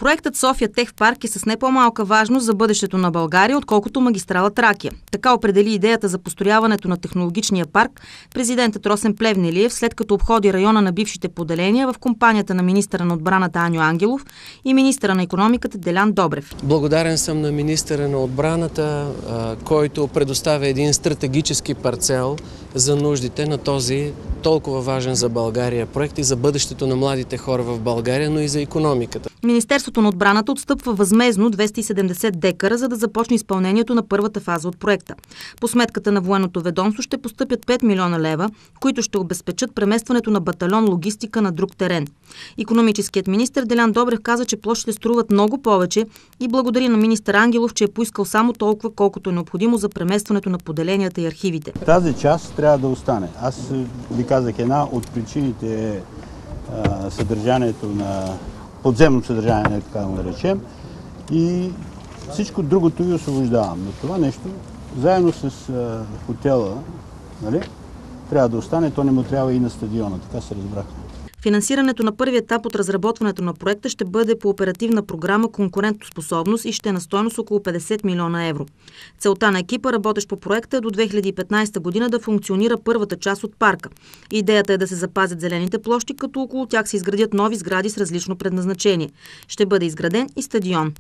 Проектът София Тех Парк е с не по-малка важност за бъдещето на България, отколкото магистрала Тракия. Така определи идеята за построяването на технологичния парк президентът Росен Плевнелиев, след като обходи района на бившите поделения в компанията на министъра на отбраната Аню Ангелов и министъра на икономиката Делян Добрев. Благодарен съм на министъра на отбраната, който предоставя един стратегически парцел за нуждите на този толкова важен за България проект и за бъдещето на младите хора в България, но и за икономиката. Министерството на отбраната отстъпва възмездно 270 декара, за да започне изпълнението на първата фаза от проекта. По сметката на военното ведомство ще постъпят 5 милиона лева, които ще обезпечат преместването на батальон логистика на друг терен. Икономическият министър Делян Добрев каза, че площите струват много повече и благодари на министър Ангелов, че е поискал само толкова, колкото е необходимо за преместването на поделенията и архивите. Тази част трябва да остане. Аз ви казах, една от причините е съдържанието на подземно съдържание, така да го наречем, и всичко другото ви освобождавам. Но това нещо, заедно с хотела, нали, трябва да остане, то не му трябва и на стадиона, така се разбрахме. Финансирането на първи етап от разработването на проекта ще бъде по оперативна програма «Конкурентоспособност» и ще е на стойност около 50 милиона евро. Целта на екипа, работещ по проекта, е до 2015 година да функционира първата част от парка. Идеята е да се запазят зелените площи, като около тях се изградят нови сгради с различно предназначение. Ще бъде изграден и стадион.